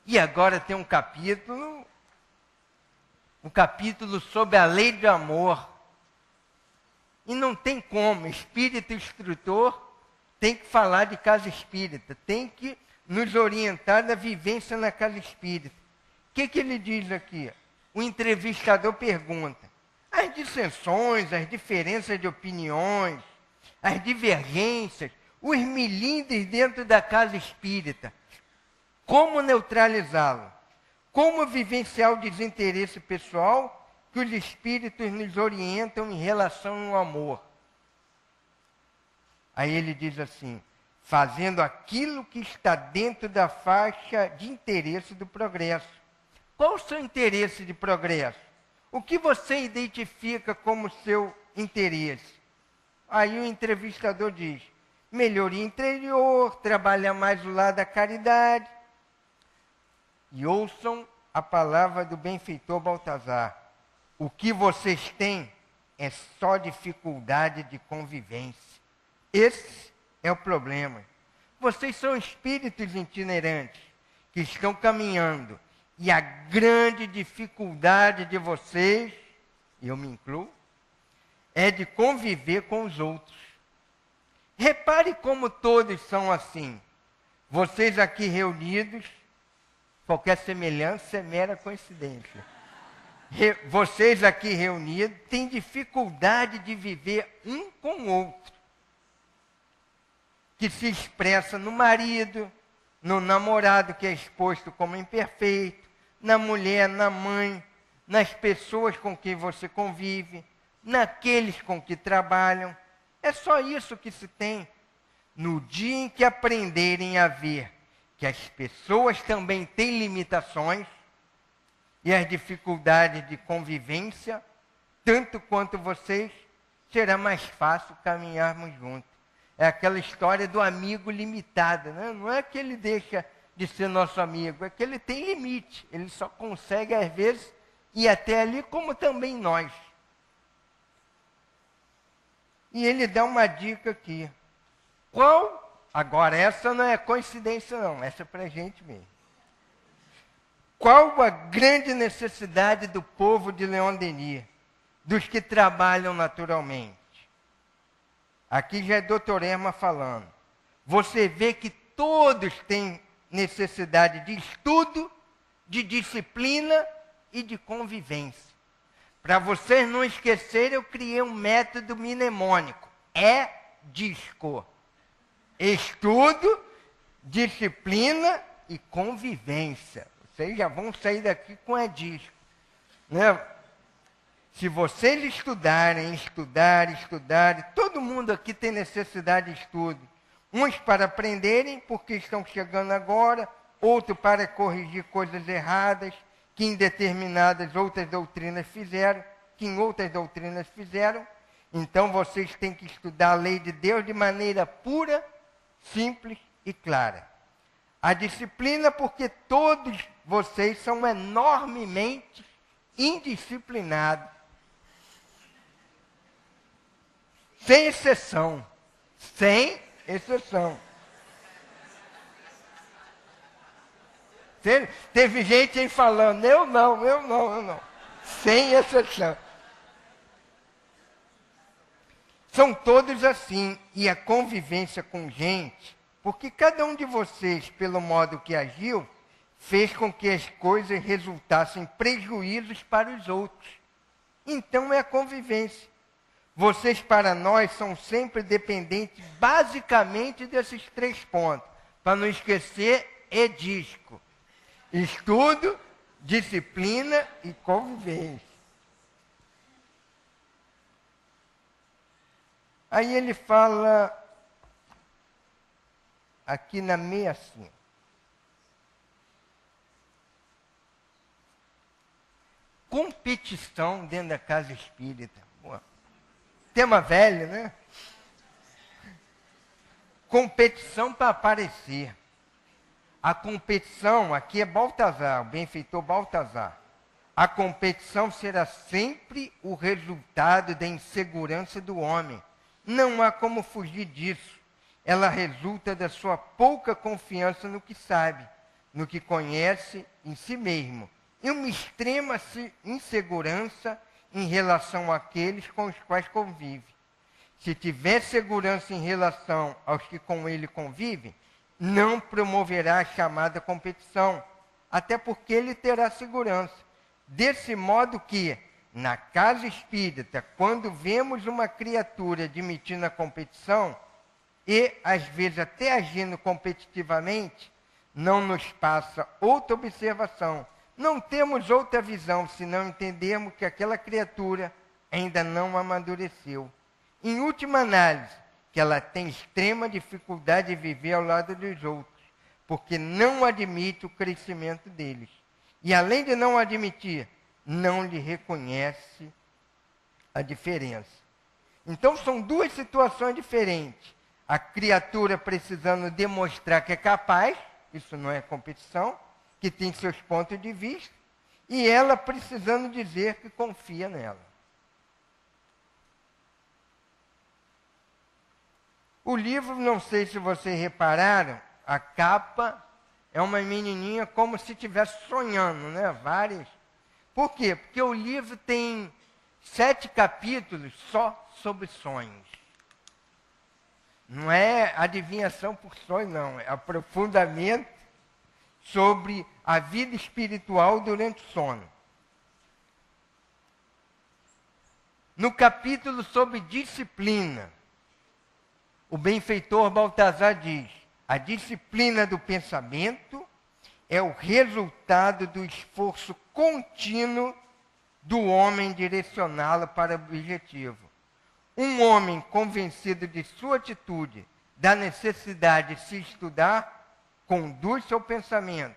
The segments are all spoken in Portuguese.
E agora tem um capítulo sobre a lei do amor. E não tem como, espírito instrutor tem que falar de casa espírita, tem que nos orientar da vivência na casa espírita. O que ele diz aqui? O entrevistador pergunta: as dissensões, as diferenças de opiniões, as divergências, os milindres dentro da casa espírita, como neutralizá-lo? Como vivenciar o desinteresse pessoal que os espíritos nos orientam em relação ao amor? Aí ele diz assim: fazendo aquilo que está dentro da faixa de interesse do progresso. Qual o seu interesse de progresso? O que você identifica como seu interesse? Aí o entrevistador diz: melhoria interior, trabalhar mais o lado da caridade. E ouçam a palavra do benfeitor Baltazar: o que vocês têm é só dificuldade de convivência. Esse é o problema. Vocês são espíritos itinerantes que estão caminhando. E a grande dificuldade de vocês, e eu me incluo, é de conviver com os outros. Repare como todos são assim. Vocês aqui reunidos, qualquer semelhança é mera coincidência. Vocês aqui reunidos têm dificuldade de viver um com o outro, que se expressa no marido, no namorado que é exposto como imperfeito, na mulher, na mãe, nas pessoas com quem você convive, naqueles com que trabalham. É só isso que se tem. No dia em que aprenderem a ver que as pessoas também têm limitações e as dificuldades de convivência, tanto quanto vocês, será mais fácil caminharmos juntos. É aquela história do amigo limitado, né? Não é que ele deixa de ser nosso amigo, é que ele tem limite. Ele só consegue, às vezes, ir até ali, como também nós. E ele dá uma dica aqui. Agora, essa não é coincidência, não. Essa é para a gente mesmo. Qual a grande necessidade do povo de Leon Denis, dos que trabalham naturalmente? Aqui já é Dr. Erma falando. Você vê que todos têm necessidade de estudo, de disciplina e de convivência. Para vocês não esquecerem, eu criei um método mnemônico. DISCO. Estudo, disciplina e convivência. Vocês já vão sair daqui com DISCO. Né? Se vocês estudarem, todo mundo aqui tem necessidade de estudo. Uns para aprenderem, porque estão chegando agora, outros para corrigir coisas erradas, que em outras doutrinas fizeram. Então vocês têm que estudar a lei de Deus de maneira pura, simples e clara. A disciplina, porque todos vocês são enormemente indisciplinados. Sem exceção. Sem exceção. Teve gente aí falando, eu não. Sem exceção. São todos assim. E a convivência com gente, porque cada um de vocês, pelo modo que agiu, fez com que as coisas resultassem prejuízos para os outros. Então é a convivência. Vocês, para nós, são sempre dependentes, basicamente, desses 3 pontos. Para não esquecer, DISCO. Estudo, disciplina e convivência. Aí ele fala, aqui na 65. Competição dentro da casa espírita. Tema velho, né? Competição para aparecer. A competição, aqui é Baltazar, o benfeitor Baltazar. A competição será sempre o resultado da insegurança do homem. Não há como fugir disso. Ela resulta da sua pouca confiança no que sabe, no que conhece em si mesmo e uma extrema insegurança em relação àqueles com os quais convive. Se tiver segurança em relação aos que com ele convivem, não promoverá a chamada competição, até porque ele terá segurança. Desse modo que, na casa espírita, quando vemos uma criatura admitindo a competição, e às vezes até agindo competitivamente, não nos passa outra observação. Não temos outra visão, se não entendermos que aquela criatura ainda não amadureceu. Em última análise, que ela tem extrema dificuldade de viver ao lado dos outros, porque não admite o crescimento deles. E além de não admitir, não lhe reconhece a diferença. Então são duas situações diferentes. A criatura precisando demonstrar que é capaz, isso não é competição, que tem seus pontos de vista, e ela precisando dizer que confia nela. O livro, não sei se vocês repararam, a capa é uma menininha como se estivesse sonhando, né? Várias. Por quê? Porque o livro tem 7 capítulos só sobre sonhos. Não é adivinhação por sonho, não. É aprofundamento sobre a vida espiritual durante o sono. No capítulo sobre disciplina, o benfeitor Baltazar diz: a disciplina do pensamento é o resultado do esforço contínuo do homem direcioná-lo para o objetivo. Um homem convencido de sua atitude, da necessidade de se estudar, conduz seu pensamento,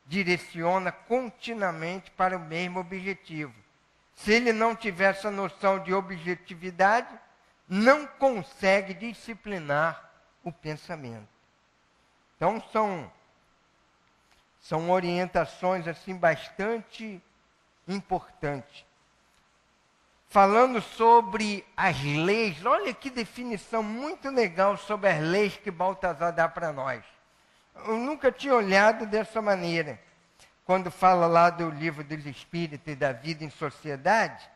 direciona continuamente para o mesmo objetivo. Se ele não tiver essa noção de objetividade, não consegue disciplinar o pensamento. Então são orientações assim bastante importantes. Falando sobre as leis, olha que definição muito legal sobre as leis que Baltazar dá para nós. Eu nunca tinha olhado dessa maneira. Quando fala lá do livro dos Espíritos e da vida em sociedade,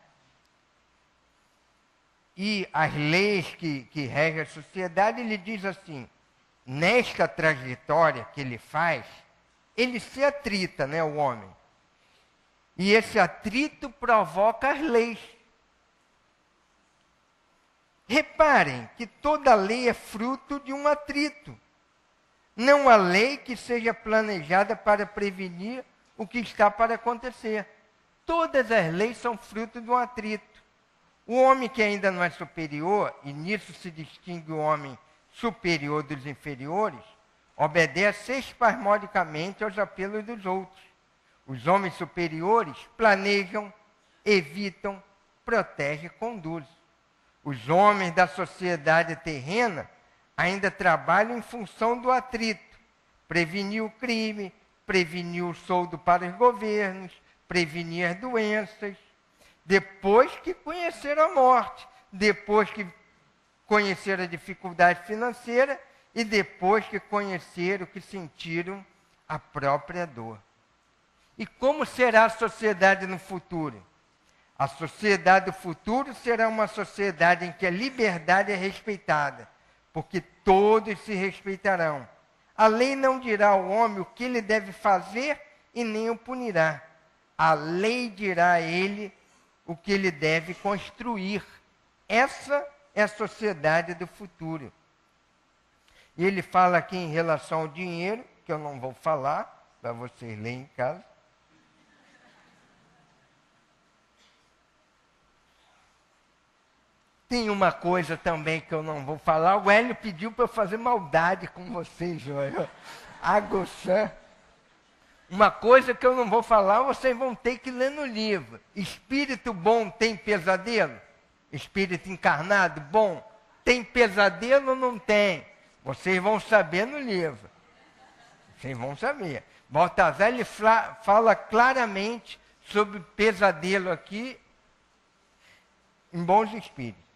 e as leis que regem a sociedade, ele diz assim: nesta trajetória que ele faz, ele se atrita, né, o homem. E esse atrito provoca as leis. Reparem que toda lei é fruto de um atrito. Não há lei que seja planejada para prevenir o que está para acontecer. Todas as leis são fruto de um atrito. O homem que ainda não é superior, e nisso se distingue o homem superior dos inferiores, obedece espasmodicamente aos apelos dos outros. Os homens superiores planejam, evitam, protegem e conduzem. Os homens da sociedade terrena ainda trabalham em função do atrito. Prevenir o crime, prevenir o soldo para os governos, prevenir as doenças. Depois que conheceram a morte, depois que conheceram a dificuldade financeira e depois que conheceram que sentiram a própria dor. E como será a sociedade no futuro? A sociedade do futuro será uma sociedade em que a liberdade é respeitada, porque todos se respeitarão. A lei não dirá ao homem o que ele deve fazer e nem o punirá. A lei dirá a ele o que ele deve construir. Essa é a sociedade do futuro. E ele fala aqui em relação ao dinheiro, que eu não vou falar, para vocês lerem em casa. Tem uma coisa também que eu não vou falar. O Hélio pediu para eu fazer maldade com vocês, Joel. Agoçã. Uma coisa que eu não vou falar, vocês vão ter que ler no livro. Espírito bom tem pesadelo? Espírito encarnado bom tem pesadelo ou não tem? Vocês vão saber no livro. Vocês vão saber. Baltazar ele fala claramente sobre pesadelo aqui em Bons Espíritos.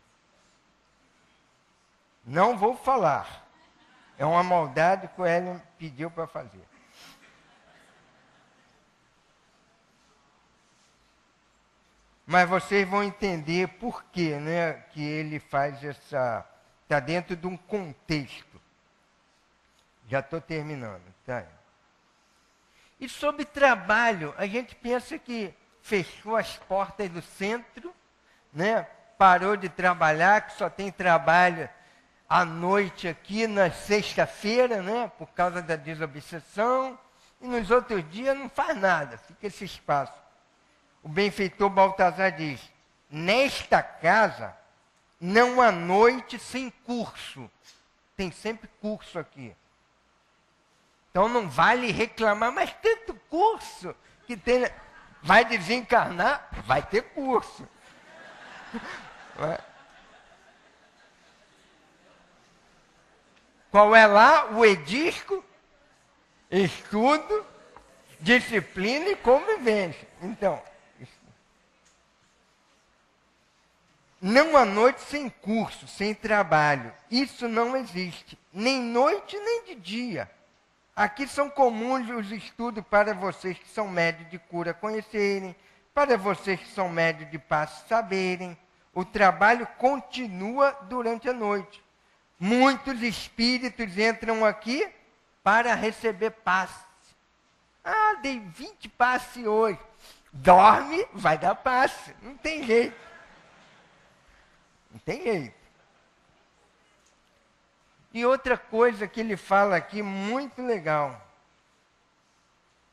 Não vou falar. É uma maldade que o Hélio pediu para fazer. mas vocês vão entender por quê, né, que ele faz essa... Está dentro de um contexto. Já estou terminando, tá? E sobre trabalho, a gente pensa que fechou as portas do centro, né? Parou de trabalhar, que só tem trabalho à noite aqui na sexta-feira, né? Por causa da desobsessão, e nos outros dias não faz nada, fica esse espaço. O benfeitor Baltazar diz, nesta casa não há noite sem curso. Tem sempre curso aqui. Então não vale reclamar, mas tanto curso que tem... Vai desencarnar? Vai ter curso. Qual é lá? O edisco, estudo, disciplina e convivência. Então, não há noite sem curso, sem trabalho. Isso não existe. Nem noite, nem de dia. Aqui são comuns os estudos para vocês que são médios de cura conhecerem, para vocês que são médios de passe saberem. O trabalho continua durante a noite. Muitos espíritos entram aqui para receber passe. Ah, dei 20 passes hoje. Dorme, vai dar passe. Não tem jeito. Não tem jeito. E outra coisa que ele fala aqui, muito legal,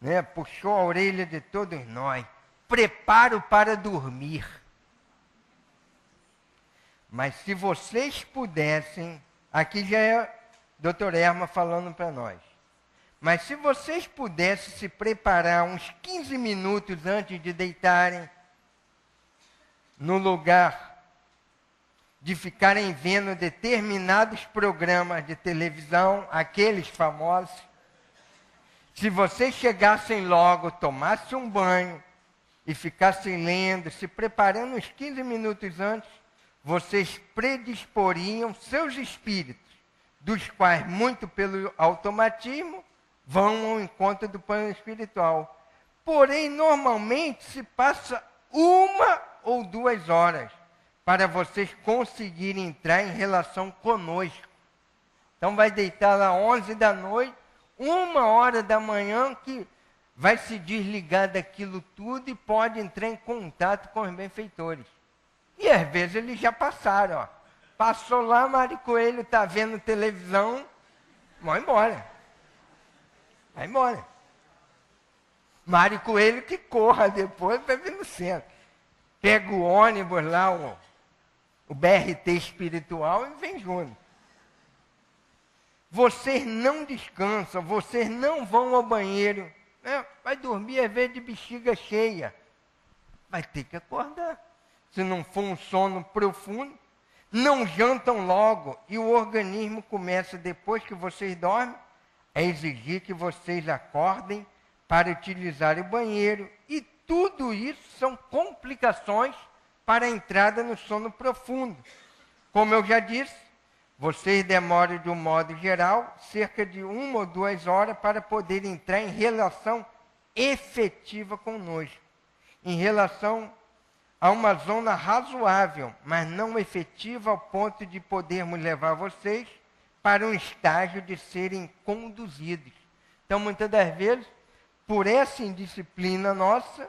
né? Puxou a orelha de todos nós. Preparo para dormir. Mas se vocês pudessem, aqui já é Dr. Erma falando para nós, mas se vocês pudessem se preparar uns 15 minutos antes de deitarem, no lugar de ficarem vendo determinados programas de televisão, aqueles famosos, se vocês chegassem logo, tomassem um banho e ficassem lendo, se preparando uns 15 minutos antes, vocês predisporiam seus espíritos, dos quais, muito pelo automatismo, vão ao encontro do plano espiritual. Porém, normalmente se passa 1 ou 2 horas para vocês conseguirem entrar em relação conosco. Então vai deitar lá 11 da noite, 1 hora da manhã que vai se desligar daquilo tudo e pode entrar em contato com os benfeitores. E às vezes eles já passaram, ó. Passou lá, Mário Coelho está vendo televisão, vai embora. Vai embora. Mário Coelho que corra depois para vir no centro. Pega o ônibus lá, o BRT espiritual e vem junto. Vocês não descansam, vocês não vão ao banheiro. Né? Vai dormir às vezes de bexiga cheia. Vai ter que acordar. Se não for um sono profundo, não jantam logo. E o organismo começa, depois que vocês dormem, a exigir que vocês acordem para utilizar o banheiro. E tudo isso são complicações para a entrada no sono profundo. Como eu já disse, vocês demoram, de um modo geral, cerca de 1 ou 2 horas para poder entrar em relação efetiva conosco. Em relação a uma zona razoável, mas não efetiva ao ponto de podermos levar vocês para um estágio de serem conduzidos. Então, muitas das vezes, por essa indisciplina nossa,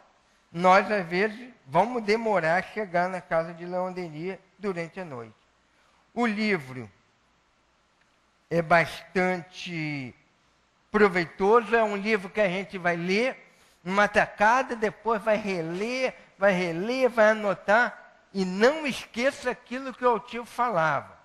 nós, às vezes, vamos demorar a chegar na casa de Leon Denis durante a noite. O livro é bastante proveitoso, é um livro que a gente vai ler numa tacada, depois vai reler, vai anotar, e não esqueça aquilo que o tio falava.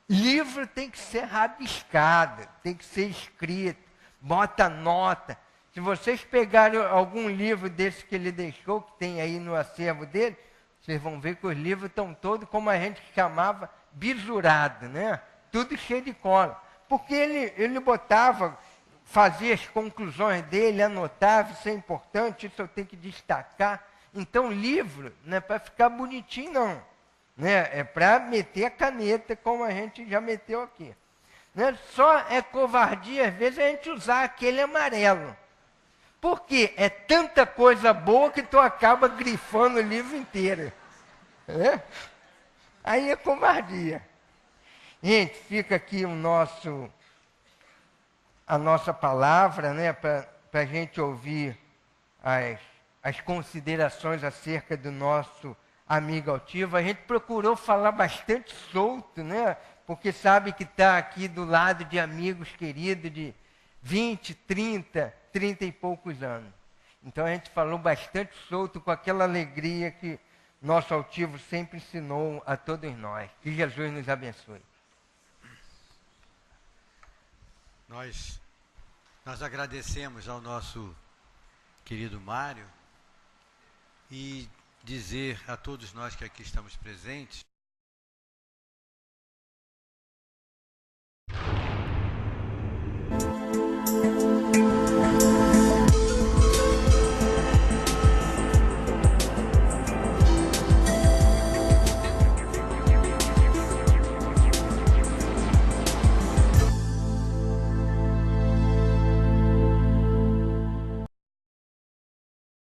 Livro tem que ser rabiscado, tem que ser escrito, bota nota. Se vocês pegarem algum livro desse que ele deixou, que tem aí no acervo dele, vocês vão ver que os livros estão todos, como a gente chamava, bisurado, né? Tudo cheio de cola. Porque ele botava, fazia as conclusões dele, anotava, isso é importante, isso eu tenho que destacar. Então, livro não é para ficar bonitinho, não. Né? É para meter a caneta, como a gente já meteu aqui. Né? Só é covardia, às vezes, a gente usar aquele amarelo. Porque é tanta coisa boa que tu acaba grifando o livro inteiro. É? Aí é covardia. Gente, fica aqui a nossa palavra, né, para a gente ouvir as considerações acerca do nosso amigo altivo. A gente procurou falar bastante solto, né, porque sabe que está aqui do lado de amigos queridos de 20, 30 e poucos anos. Então a gente falou bastante solto, com aquela alegria que nosso altivo sempre ensinou a todos nós. Que Jesus nos abençoe. Nós agradecemos ao nosso querido Mário e dizer a todos nós que aqui estamos presentes